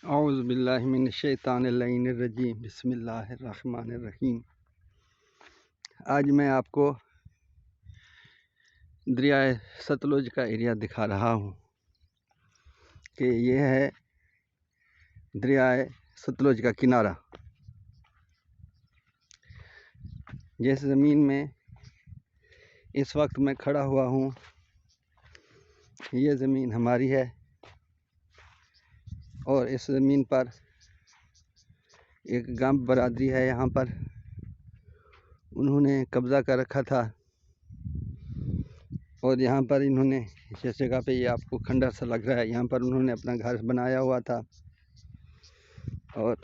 اعوذ باللہ من الشیطان اللعین الرجیم بسم اللہ الرحمن الرحیم۔ آج میں آپ کو دریائے ستلج کا ایریا دکھا رہا ہوں کہ یہ ہے دریائے ستلج کا کنارہ۔ جس زمین میں اس وقت میں کھڑا ہوا ہوں یہ زمین ہماری ہے، اور اس زمین پر ایک گامب برادری ہے، یہاں پر انہوں نے قبضہ کر رکھا تھا، اور یہاں پر انہوں نے جس جگہ پہ یہ آپ کو کھنڈر سا لگ رہا ہے یہاں پر انہوں نے اپنا گھر بنایا ہوا تھا اور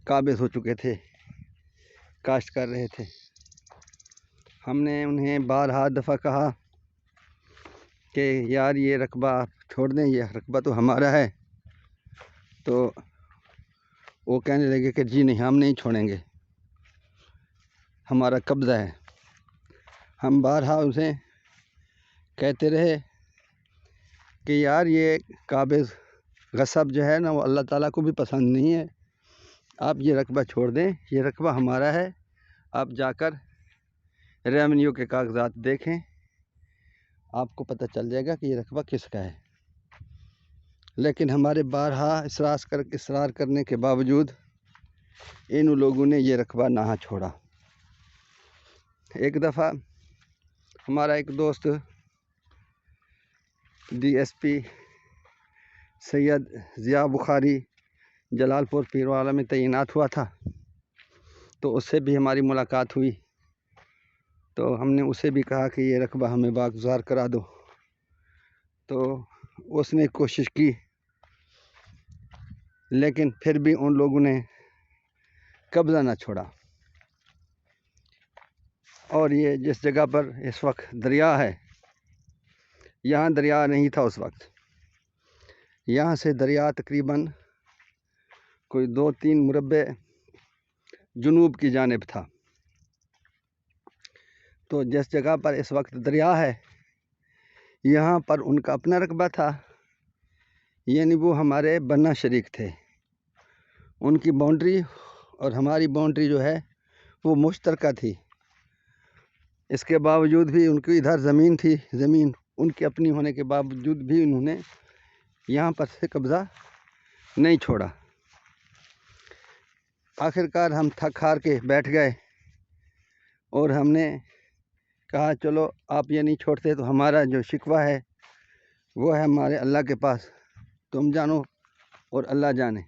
قابض ہو چکے تھے، کاشت کر رہے تھے۔ ہم نے انہیں بارہا دفعہ کہا کہ یار یہ رقبہ آپ چھوڑ دیں، یہ رقبہ تو ہمارا ہے، تو وہ کہنے لگے کہ جی نہیں، ہم نہیں چھوڑیں گے، ہمارا قبضہ ہے۔ ہم بارہا اسے کہتے رہے کہ یار یہ قابض غصب جو ہے نا وہ اللہ تعالیٰ کو بھی پسند نہیں ہے، آپ یہ رقبہ چھوڑ دیں، یہ رقبہ ہمارا ہے، آپ جا کر ریونیو کے کاغذات دیکھیں، آپ کو پتہ چل جائے گا کہ یہ رقبہ کس کا ہے۔ لیکن ہمارے بارہا اصرار کرنے کے باوجود ان لوگوں نے یہ رقبہ نہ چھوڑا۔ ایک دفعہ ہمارا ایک دوست ڈی ایس پی سید ضیاء بخاری جلال پور پیروالا میں تعینات ہوا تھا، تو اس سے بھی ہماری ملاقات ہوئی، تو ہم نے اسے بھی کہا کہ یہ رقبہ ہمیں واگزار کرا دو، تو اس نے کوشش کی، لیکن پھر بھی ان لوگوں نے قبضہ نہ چھوڑا۔ اور یہ جس جگہ پر اس وقت دریا ہے، یہاں دریا نہیں تھا اس وقت، یہاں سے دریا تقریباً کوئی 2-3 مربع جنوب کی جانب تھا۔ تو جس جگہ پر اس وقت دریا ہے یہاں پر ان کا اپنا رقبہ تھا، یعنی وہ ہمارے بنا شریک تھے، ان کی باؤنڈری اور ہماری باؤنڈری جو ہے وہ مشترکہ تھی۔ اس کے باوجود بھی ان کی ادھر زمین تھی، زمین ان کی اپنی ہونے کے باوجود بھی انہوں نے یہاں پر سے قبضہ نہیں چھوڑا۔ آخرکار ہم تھک ہار کے بیٹھ گئے اور ہم نے کہا چلو آپ یہ نہیں چھوڑتے تو ہمارا جو شکوہ ہے وہ ہے ہمارے اللہ کے پاس، تم جانو اور اللہ جانے۔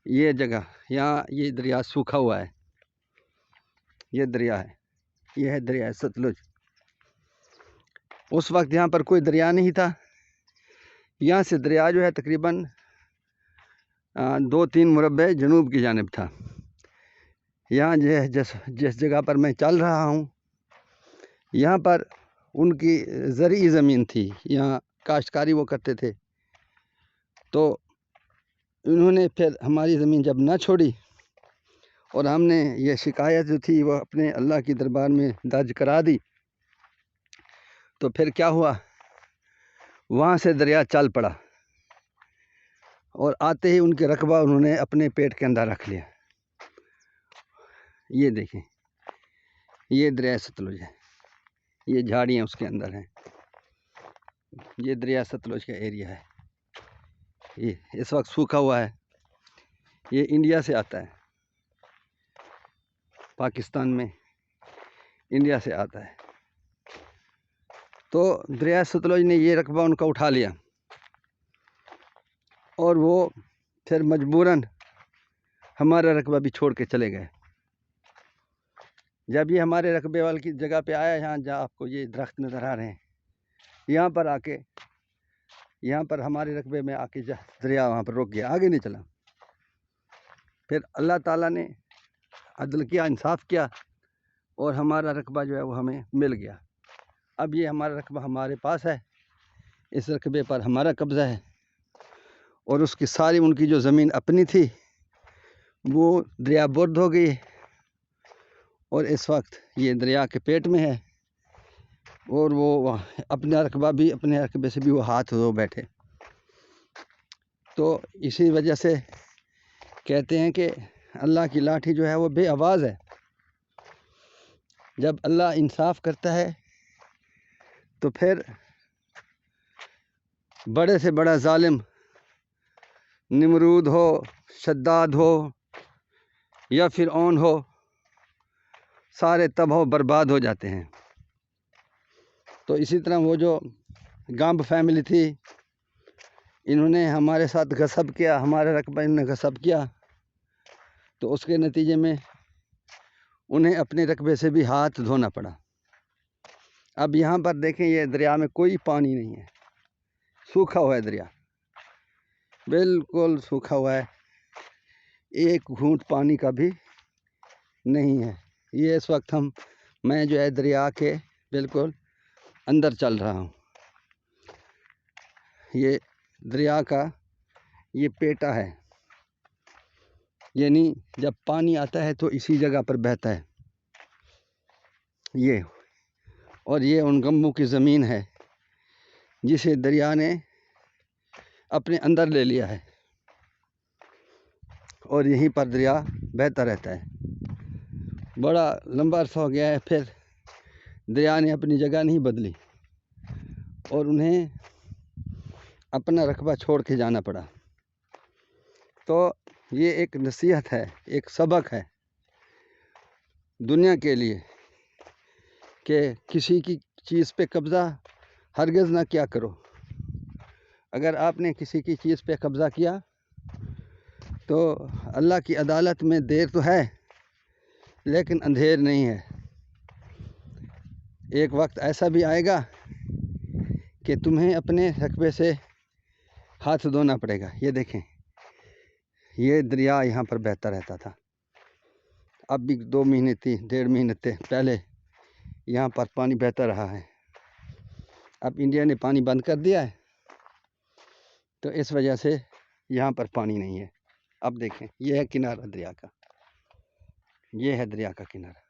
یہ جگہ یہاں یہ دریا سوکھا ہوا ہے، یہ دریا ہے، یہ ہے دریا ستلج۔ اس وقت یہاں پر کوئی دریا نہیں تھا، یہاں سے دریا جو ہے تقریباً 2-3 مربع جنوب کی جانب تھا۔ یہاں جس جگہ پر میں چل رہا ہوں یہاں پر ان کی زرعی زمین تھی، یہاں کاشتکاری وہ کرتے تھے، تو انہوں نے پھر ہماری زمین جب نہ چھوڑی اور ہم نے یہ شکایت جو تھی وہ اپنے اللہ کی دربار میں درج کرا دی، تو پھر کیا ہوا، وہاں سے دریا چل پڑا اور آتے ہی ان کے رقبہ انہوں نے اپنے پیٹ کے اندر رکھ لیا۔ یہ دیکھیں، یہ دریا ستلج ہے، یہ جھاڑیاں اس کے اندر ہیں، یہ دریا ستلج کا ایریا ہے، یہ اس وقت سوکھا ہوا ہے، یہ انڈیا سے آتا ہے، پاکستان میں انڈیا سے آتا ہے۔ تو دریا ستلج نے یہ رقبہ ان کا اٹھا لیا اور وہ پھر مجبوراً ہمارا رقبہ بھی چھوڑ کے چلے گئے۔ جب یہ ہمارے رقبے والی کی جگہ پہ آیا، یہاں جہاں آپ کو یہ درخت نظر آ رہے ہیں، یہاں پر آ کے یہاں پر ہمارے رقبے میں آ کے دریا وہاں پر رک گیا، آگے نہیں چلا۔ پھر اللہ تعالیٰ نے عدل کیا، انصاف کیا، اور ہمارا رقبہ جو ہے وہ ہمیں مل گیا۔ اب یہ ہمارا رقبہ ہمارے پاس ہے، اس رقبے پر ہمارا قبضہ ہے، اور اس کی ساری ان کی جو زمین اپنی تھی وہ دریا برد ہو گئی، اور اس وقت یہ دریا کے پیٹ میں ہے، اور وہ اپنا رقبہ بھی، اپنے رقبے سے بھی وہ ہاتھ دھو بیٹھے۔ تو اسی وجہ سے کہتے ہیں کہ اللہ کی لاٹھی جو ہے وہ بے آواز ہے. جب اللہ انصاف کرتا ہے تو پھر بڑے سے بڑا ظالم نمرود ہو، شداد ہو یا فرعون ہو، سارے تباہ و برباد ہو جاتے ہیں. تو اسی طرح وہ جو گامب فیملی تھی، انہوں نے ہمارے ساتھ غصب کیا، ہمارے رقبہ انہوں نے غصب کیا، تو اس کے نتیجے میں انہیں اپنے رقبے سے بھی ہاتھ دھونا پڑا. اب یہاں پر دیکھیں، یہ دریا میں کوئی پانی نہیں ہے، سوکھا ہوا ہے دریا، بالکل سوکھا ہوا ہے، ایک گھونٹ پانی کا بھی نہیں ہے. یہ اس وقت میں جو ہے دریا کے بالکل اندر چل رہا ہوں. یہ دریا کا یہ پیٹا ہے، یعنی جب پانی آتا ہے تو اسی جگہ پر بہتا ہے یہ. اور یہ ان گمبوں کی زمین ہے جسے دریا نے اپنے اندر لے لیا ہے، اور یہیں پر دریا بہتا رہتا ہے. بڑا لمبا عرصہ ہو گیا ہے، پھر دریا نے اپنی جگہ نہیں بدلی اور انہیں اپنا رقبہ چھوڑ کے جانا پڑا. تو یہ ایک نصیحت ہے، ایک سبق ہے دنیا کے لیے کہ کسی کی چیز پہ قبضہ ہرگز نہ کیا کرو. اگر آپ نے کسی کی چیز پہ قبضہ کیا تو اللہ کی عدالت میں دیر تو ہے لیکن اندھیر نہیں ہے. ایک وقت ایسا بھی آئے گا کہ تمہیں اپنے رقبے سے ہاتھ دھونا پڑے گا. یہ دیکھیں، یہ دریا یہاں پر بہتا رہتا تھا. اب بھی 2 مہینے 1.5 مہینے پہلے یہاں پر پانی بہتا رہا ہے. اب انڈیا نے پانی بند کر دیا ہے تو اس وجہ سے یہاں پر پانی نہیں ہے. اب دیکھیں، یہ ہے کنارہ دریا کا، یہ ہے دریا کا کنارہ.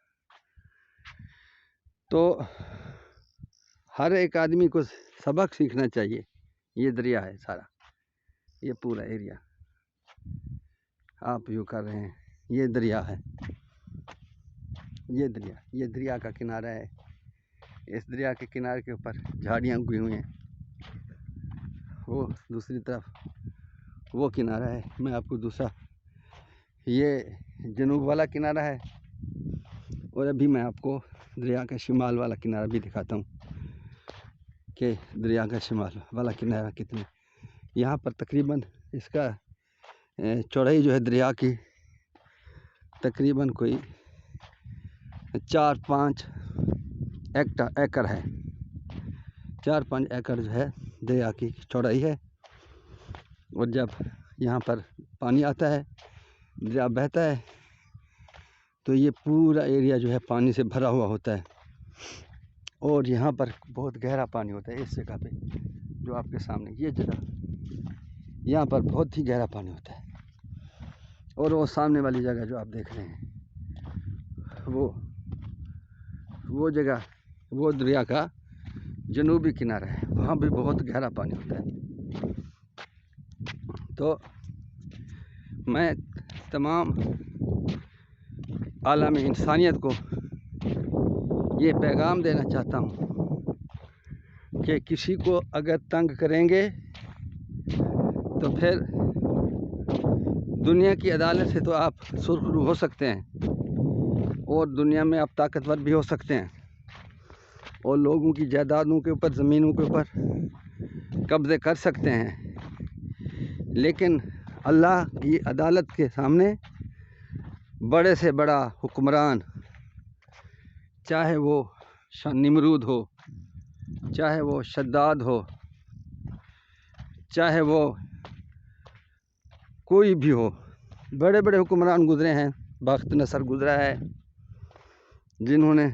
تو ہر ایک آدمی کو سبق سیکھنا چاہیے. یہ دریا ہے سارا، یہ پورا ایریا آپ یوں کر رہے ہیں، یہ دریا ہے، یہ دریا کا کنارہ ہے. اس دریا کے کنارے کے اوپر جھاڑیاں اگی ہوئی ہیں. وہ دوسری طرف وہ کنارہ ہے. میں آپ کو دوسرا یہ جنوب والا کنارہ ہے، اور ابھی میں آپ کو دریا کا شمال والا کنارہ بھی دکھاتا ہوں کہ دریا کا شمال والا کنارہ کتنے. یہاں پر تقریباً اس کا چوڑائی جو ہے دریا کی تقریباً کوئی 4-5 ایکڑ ہے. 4-5 ایکڑ جو ہے دریا کی چوڑائی ہے. اور جب یہاں پر پانی آتا ہے، دریا بہتا ہے، تو یہ پورا ایریا جو ہے پانی سے بھرا ہوا ہوتا ہے. اور یہاں پر بہت گہرا پانی ہوتا ہے. اس جگہ پہ جو آپ کے سامنے یہ جگہ، یہاں پر بہت ہی گہرا پانی ہوتا ہے. اور وہ سامنے والی جگہ جو آپ دیکھ رہے ہیں، وہ جگہ وہ دریا کا جنوبی کنارہ ہے، وہاں بھی بہت گہرا پانی ہوتا ہے. تو میں تمام عالم انسانیت کو یہ پیغام دینا چاہتا ہوں کہ کسی کو اگر تنگ کریں گے تو پھر دنیا کی عدالت سے تو آپ سرخرو ہو سکتے ہیں، اور دنیا میں آپ طاقتور بھی ہو سکتے ہیں، اور لوگوں کی جائیدادوں کے اوپر، زمینوں کے اوپر قبضے کر سکتے ہیں. لیکن اللہ کی عدالت کے سامنے بڑے سے بڑا حکمران، چاہے وہ نمرود ہو، چاہے وہ شداد ہو، چاہے وہ کوئی بھی ہو، بڑے بڑے حکمران گزرے ہیں. بخت نصر گزرا ہے، جنہوں نے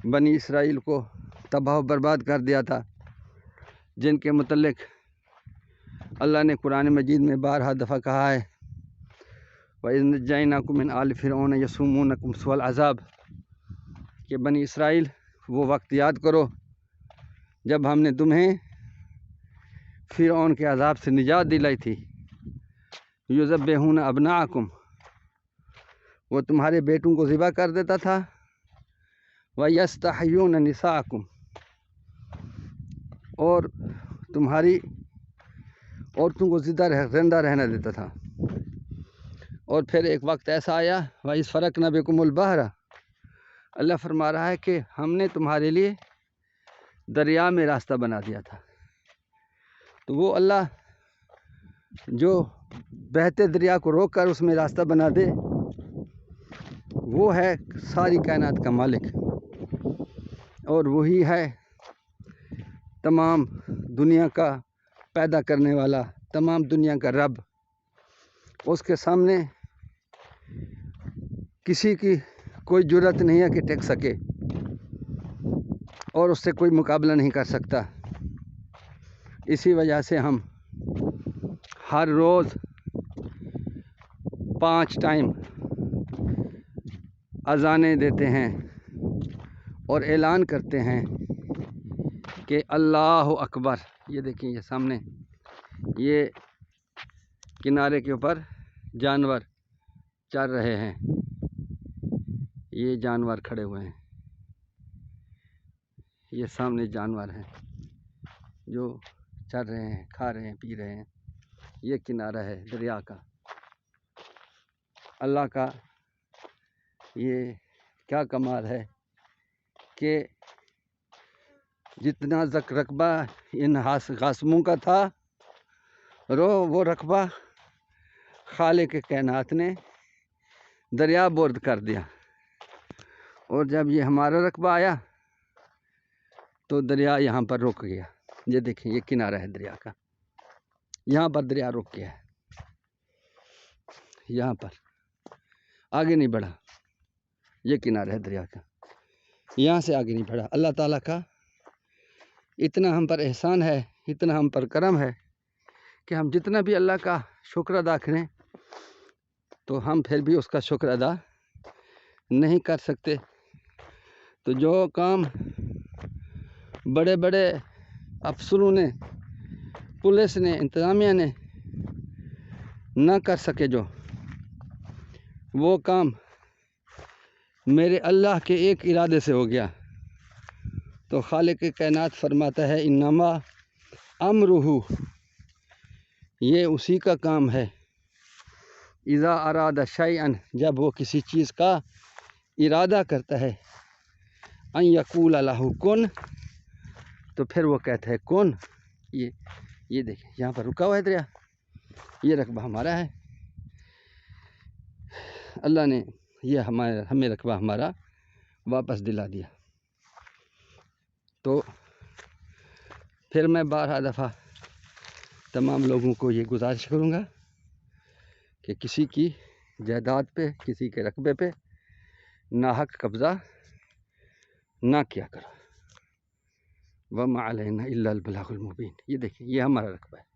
بنی اسرائیل کو تباہ و برباد کر دیا تھا، جن کے متعلق اللہ نے قرآن مجید میں بارہا دفعہ کہا ہے وَإِذْ نَجَّيْنَاكُم مِّنْ آلِ فِرْعَوْنَ يَسُومُونَكُمْ سُوءَ الْعَذَابِ، کہ بنی اسرائیل وہ وقت یاد کرو جب ہم نے تمہیں فرعون کے عذاب سے نجات دلائی تھی۔ یذبحون ابناءکم، وہ تمہارے بیٹوں کو ذبح کر دیتا تھا۔ وَيَسْتَحْيُونَ نِسَاءَکم، اور تمہاری عورتوں کو زندہ رہنا دیتا تھا۔ اور پھر ایک وقت ایسا آیا وَإِذْ فَرَقْنَا بِكُمُ الْبَحْرَ، اللہ فرما رہا ہے کہ ہم نے تمہارے لیے دریا میں راستہ بنا دیا تھا۔ تو وہ اللہ جو بہتے دریا کو روک کر اس میں راستہ بنا دے، وہ ہے ساری کائنات کا مالک، اور وہی ہے تمام دنیا کا پیدا کرنے والا، تمام دنیا کا رب۔ اس کے سامنے کسی کی کوئی جرأت نہیں ہے کہ ٹک سکے، اور اس سے کوئی مقابلہ نہیں کر سکتا۔ اسی وجہ سے ہم ہر روز 5 ٹائم اذانیں دیتے ہیں اور اعلان کرتے ہیں کہ اللہ اکبر۔ یہ دیکھیں، یہ سامنے یہ کنارے کے اوپر جانور چر رہے ہیں، یہ جانور کھڑے ہوئے ہیں، یہ سامنے جانور ہیں جو چر رہے ہیں، کھا رہے ہیں، پی رہے ہیں۔ یہ کنارہ ہے دریا کا۔ اللہ کا یہ کیا کمال ہے کہ جتنا رقبہ ان قاسموں کا تھا، وہ رقبہ خالق کائنات نے دریا برد کر دیا، اور جب یہ ہمارا رقبہ آیا تو دریا یہاں پر رک گیا۔ یہ دیکھیں، یہ کنارہ ہے دریا کا، یہاں پر دریا رک گیا ہے، یہاں پر آگے نہیں بڑھا۔ یہ کنارہ ہے دریا کا، یہاں سے آگے نہیں بڑھا۔ اللہ تعالیٰ کا اتنا ہم پر احسان ہے، اتنا ہم پر کرم ہے کہ ہم جتنا بھی اللہ کا شکر ادا کریں تو ہم پھر بھی اس کا شکر ادا نہیں کر سکتے۔ تو جو کام بڑے بڑے افسروں نے، پولیس نے، انتظامیہ نے نہ کر سکے، جو وہ کام میرے اللہ کے ایک ارادے سے ہو گیا۔ تو خالق کائنات فرماتا ہے انما امرہ، یہ اسی کا کام ہے، اذا اراد شیئا، جب وہ کسی چیز کا ارادہ کرتا ہے، ان یقول لہ کن، تو پھر وہ کہتا ہے کن۔ یہ دیکھیں، یہاں پر رکا ہوا ہے دریا، یہ رقبہ ہمارا ہے۔ اللہ نے یہ ہمیں رقبہ ہمارا واپس دلا دیا۔ تو پھر میں 12 دفعہ تمام لوگوں کو یہ گزارش کروں گا کہ کسی کی جائیداد پہ، کسی کے رقبے پہ ناحق قبضہ نہ کیا کرو۔ وَمَا عَلَيْنَا إِلَّا الْبَلَاغُ الْمُبِينُ۔ یہ دیکھیں، یہ ہمارا رقبہ ہے۔